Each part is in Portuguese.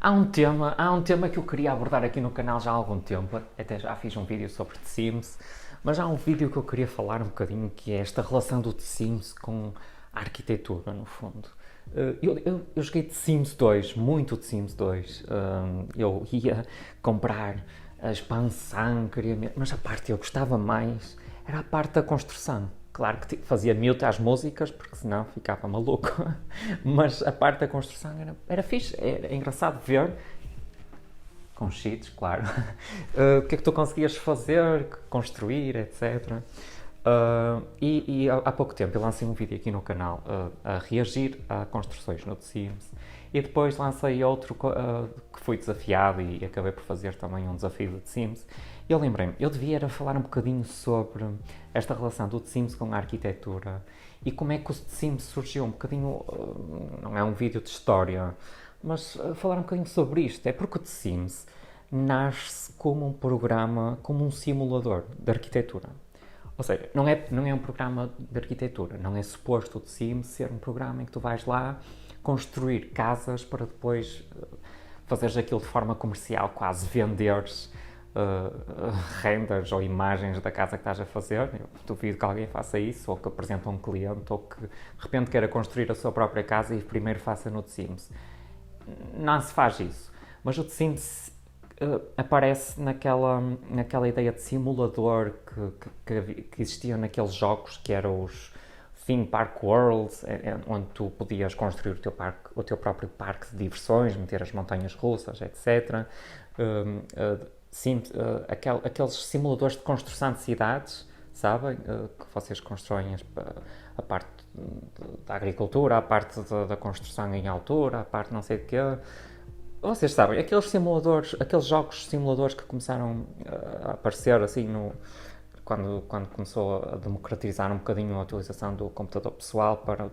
Há um tema que eu queria abordar aqui no canal já há algum tempo, até já fiz um vídeo sobre The Sims, mas há um vídeo que eu queria falar um bocadinho, que é esta relação do The Sims com a arquitetura, no fundo. Eu joguei The Sims 2, muito The Sims 2. Eu ia comprar a expansão, mas a parte que eu gostava mais era a parte da construção. Claro que fazia mute às músicas, porque senão ficava maluco. Mas a parte da construção era fixe, era engraçado ver, com cheats, claro, o que é que tu conseguias fazer, construir, etc. E há pouco tempo eu lancei um vídeo aqui no canal a reagir a construções no The Sims. E depois lancei outro que fui desafiado e acabei por fazer também um desafio do The Sims. E eu lembrei-me, eu devia era falar um bocadinho sobre esta relação do The Sims com a arquitetura e como é que o The Sims surgiu, um bocadinho, não é um vídeo de história, mas falar um bocadinho sobre isto. É porque o The Sims nasce como um programa, como um simulador de arquitetura. Ou seja, não é um programa de arquitetura, não é suposto o The Sims ser um programa em que tu vais lá construir casas para depois fazeres aquilo de forma comercial, quase venderes renders ou imagens da casa que estás a fazer. Eu duvido que alguém faça isso, ou que apresente a um cliente, ou que de repente queira construir a sua própria casa e primeiro faça no The Sims. Não se faz isso. Mas o The Sims aparece naquela ideia de simulador que existia naqueles jogos que eram os Theme Park Worlds, onde tu podias construir o teu próprio parque de diversões, meter as montanhas russas, etc. Aqueles simuladores de construção de cidades, sabem? Que vocês constroem a parte da agricultura, a parte da construção em altura, a parte não sei de quê. Vocês sabem, aqueles jogos simuladores que começaram a aparecer assim quando começou a democratizar um bocadinho a utilização do computador pessoal para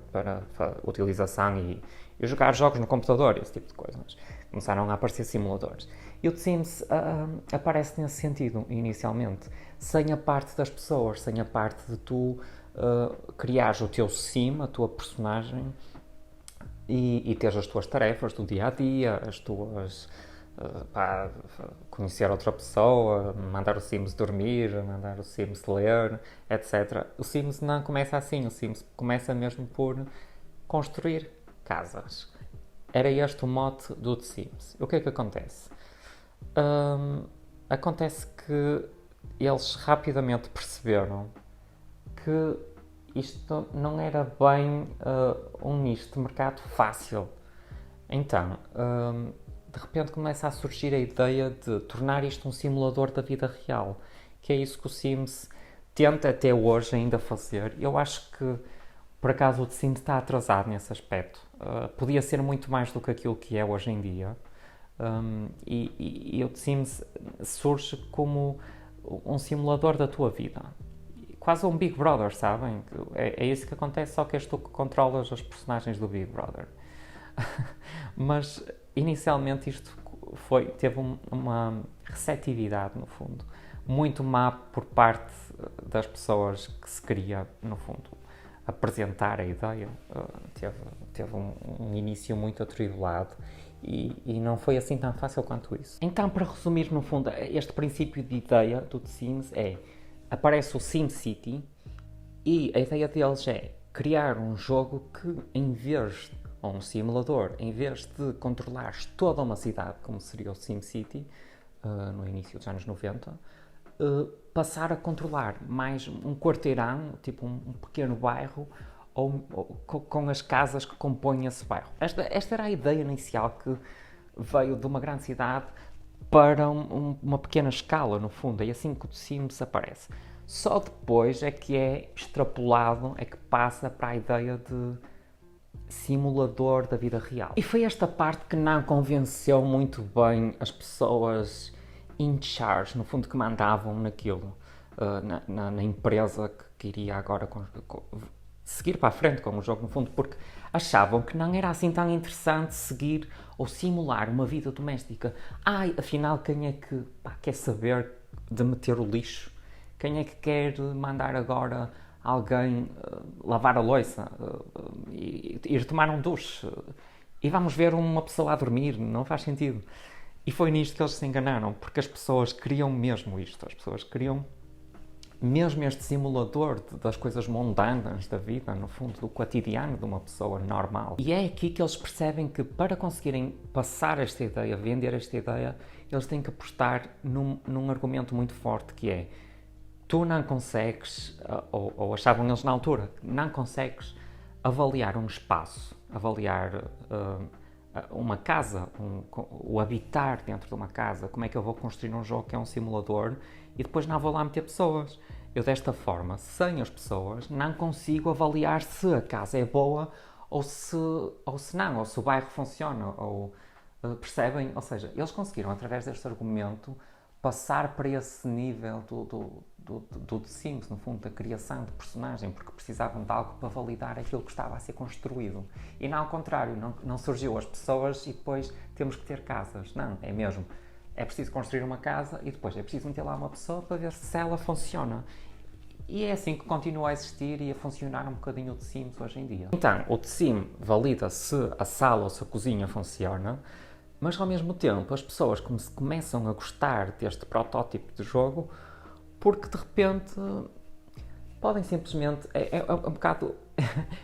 a utilização e jogar jogos no computador, esse tipo de coisas. Começaram a aparecer simuladores. E o The Sims aparece nesse sentido, inicialmente, sem a parte das pessoas, sem a parte de tu criares o teu sim, a tua personagem, e teres as tuas tarefas do dia a dia, as tuas. Conhecer outra pessoa, mandar o Sims dormir, mandar o Sims ler, etc. O Sims não começa assim, o Sims começa mesmo por construir casas. Era este o mote do The Sims. O que é que acontece? Acontece que eles rapidamente perceberam que isto não era bem um nicho de mercado fácil. Então, de repente começa a surgir a ideia de tornar isto um simulador da vida real, que é isso que o Sims tenta até hoje ainda fazer. Eu acho que, por acaso, o The Sims está atrasado nesse aspecto. Podia ser muito mais do que aquilo que é hoje em dia. E o The Sims surge como um simulador da tua vida. Quase um Big Brother, sabem? É isso que acontece, só que és tu que controlas os personagens do Big Brother. Mas inicialmente isto teve uma receptividade, no fundo, muito má por parte das pessoas que se queria, no fundo, apresentar a ideia. Teve um início muito atribulado e não foi assim tão fácil quanto isso. Então, para resumir, no fundo, este princípio de ideia do The Sims aparece o SimCity e a ideia deles é criar um jogo que, em vez ou um simulador, em vez de controlares toda uma cidade, como seria o SimCity, no início dos anos 90, passar a controlar mais um quarteirão, tipo um pequeno bairro, com as casas que compõem esse bairro. Esta era a ideia inicial que veio de uma grande cidade para uma pequena escala, no fundo. É assim que o The Sims aparece. Só depois é que é extrapolado, é que passa para a ideia de simulador da vida real. E foi esta parte que não convenceu muito bem as pessoas in charge, no fundo, que mandavam naquilo, na empresa que iria agora seguir para a frente com o jogo, no fundo, porque achavam que não era assim tão interessante seguir ou simular uma vida doméstica. Afinal, quem é que quer saber de meter o lixo? Quem é que quer mandar agora alguém lavar a louça, ir tomar um duche? e vamos ver uma pessoa a dormir, não faz sentido. E foi nisto que eles se enganaram, porque as pessoas queriam mesmo isto, as pessoas queriam mesmo este simulador das coisas mundanas da vida, no fundo, do cotidiano de uma pessoa normal. E é aqui que eles percebem que para conseguirem passar esta ideia, vender esta ideia, eles têm que apostar num argumento muito forte que é: tu não consegues, ou achavam eles na altura, não consegues avaliar um espaço, avaliar uma casa, o habitar dentro de uma casa. Como é que eu vou construir um jogo que é um simulador e depois não vou lá meter pessoas? Eu, desta forma, sem as pessoas, não consigo avaliar se a casa é boa ou se não, ou se o bairro funciona, ou percebem? Ou seja, eles conseguiram, através deste argumento, passar para esse nível do The Sims, no fundo, da criação de personagem, porque precisavam de algo para validar aquilo que estava a ser construído. E não ao contrário, não surgiu as pessoas e depois temos que ter casas. Não, é mesmo. É preciso construir uma casa e depois é preciso meter lá uma pessoa para ver se ela funciona. E é assim que continua a existir e a funcionar um bocadinho o The Sims hoje em dia. Então, o The Sim valida se a sala ou se a cozinha funciona, mas ao mesmo tempo as pessoas começam a gostar deste protótipo de jogo porque de repente podem simplesmente. É um bocado.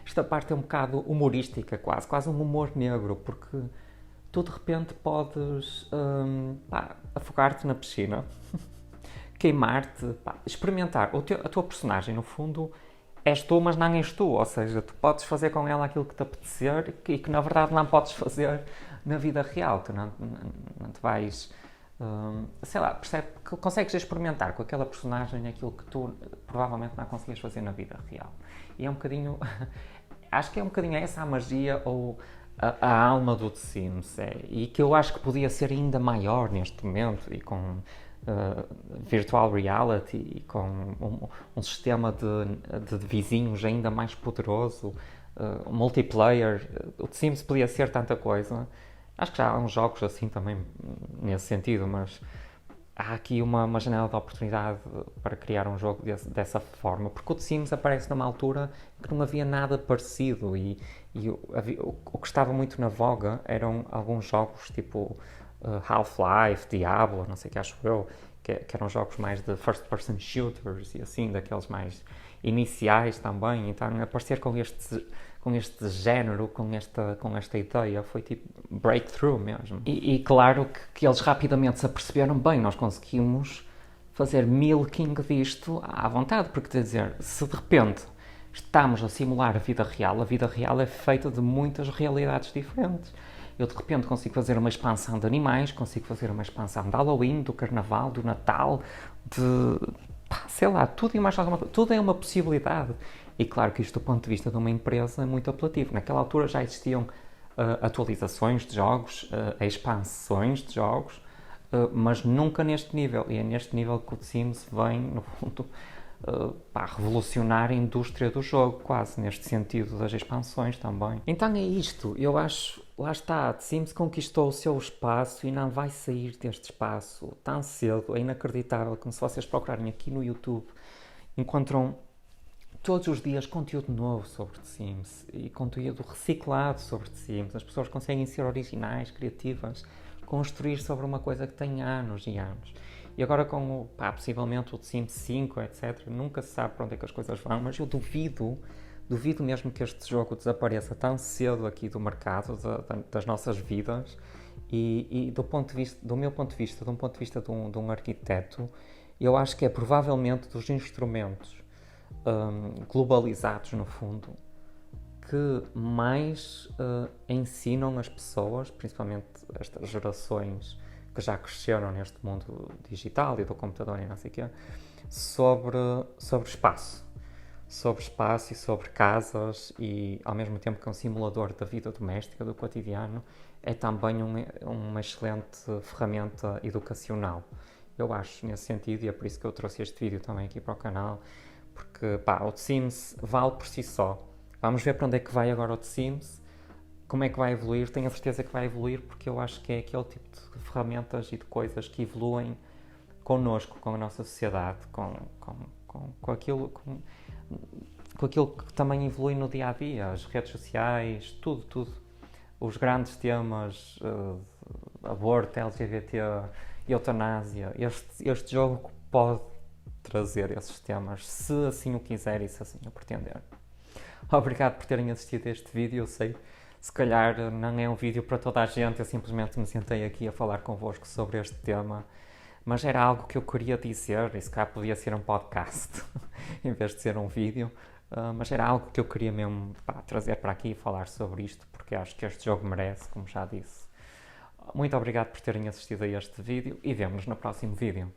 Esta parte é um bocado humorística, quase um humor negro, porque tu de repente podes afogar-te na piscina, queimar-te, experimentar. A tua personagem, no fundo, és tu, mas não és tu. Ou seja, tu podes fazer com ela aquilo que te apetecer e que na verdade não podes fazer na vida real. Tu não te vais. Sei lá, consegues experimentar com aquela personagem aquilo que tu provavelmente não conseguias fazer na vida real. E é um bocadinho. Acho que é um bocadinho essa a magia ou a alma do The Sims. E que eu acho que podia ser ainda maior neste momento e com virtual reality e com um sistema de vizinhos ainda mais poderoso, multiplayer. O The Sims podia ser tanta coisa. Acho que já há uns jogos assim também nesse sentido, mas há aqui uma janela de oportunidade para criar um jogo dessa forma, porque o The Sims aparece numa altura que não havia nada parecido e o que estava muito na voga eram alguns jogos tipo Half-Life, Diablo, não sei o que acho eu, que eram jogos mais de first-person shooters e assim, daqueles mais iniciais também. Então aparecer com este género, com esta ideia, foi tipo breakthrough mesmo. E claro que eles rapidamente se aperceberam: bem, nós conseguimos fazer milking disto à vontade, porque quer dizer, se de repente estamos a simular a vida real é feita de muitas realidades diferentes. Eu de repente consigo fazer uma expansão de animais, consigo fazer uma expansão de Halloween, do Carnaval, do Natal, sei lá, tudo e mais alguma coisa. Tudo é uma possibilidade. E claro que isto, do ponto de vista de uma empresa, é muito apelativo. Naquela altura já existiam atualizações de jogos, expansões de jogos, mas nunca neste nível. E é neste nível que o The Sims vem, no fundo, revolucionar a indústria do jogo, quase, neste sentido das expansões também. Então é isto, eu acho, lá está, The Sims conquistou o seu espaço e não vai sair deste espaço tão cedo. É inacreditável, como se vocês procurarem aqui no YouTube, encontram todos os dias conteúdo novo sobre The Sims e conteúdo reciclado sobre The Sims. As pessoas conseguem ser originais, criativas, construir sobre uma coisa que tem anos e anos. E agora com possivelmente o The Sims 5, etc., nunca se sabe para onde é que as coisas vão, mas eu duvido mesmo que este jogo desapareça tão cedo aqui do mercado, das nossas vidas, e do meu ponto de vista de um arquiteto, eu acho que é provavelmente dos instrumentos globalizados, no fundo, que mais ensinam as pessoas, principalmente estas gerações que já cresceram neste mundo digital e do computador e não sei o quê, sobre espaço. Sobre espaço e sobre casas, e ao mesmo tempo que é um simulador da vida doméstica, do cotidiano, é também uma excelente ferramenta educacional. Eu acho, nesse sentido, e é por isso que eu trouxe este vídeo também aqui para o canal, porque o The Sims vale por si só. Vamos ver para onde é que vai agora o The Sims, como é que vai evoluir. Tenho a certeza que vai evoluir, porque eu acho que é aquele tipo de ferramentas e de coisas que evoluem connosco, com a nossa sociedade, com aquilo que também evolui no dia a dia, as redes sociais, tudo. os grandes temas, aborto, LGBT, eutanásia, este jogo pode trazer esses temas, se assim o quiser e se assim o pretender. Obrigado por terem assistido a este vídeo. Eu sei, se calhar não é um vídeo para toda a gente, eu simplesmente me sentei aqui a falar convosco sobre este tema, mas era algo que eu queria dizer, e se calhar podia ser um podcast em vez de ser um vídeo, mas era algo que eu queria mesmo trazer para aqui e falar sobre isto, porque acho que este jogo merece, como já disse. Muito obrigado por terem assistido a este vídeo e vemo-nos no próximo vídeo.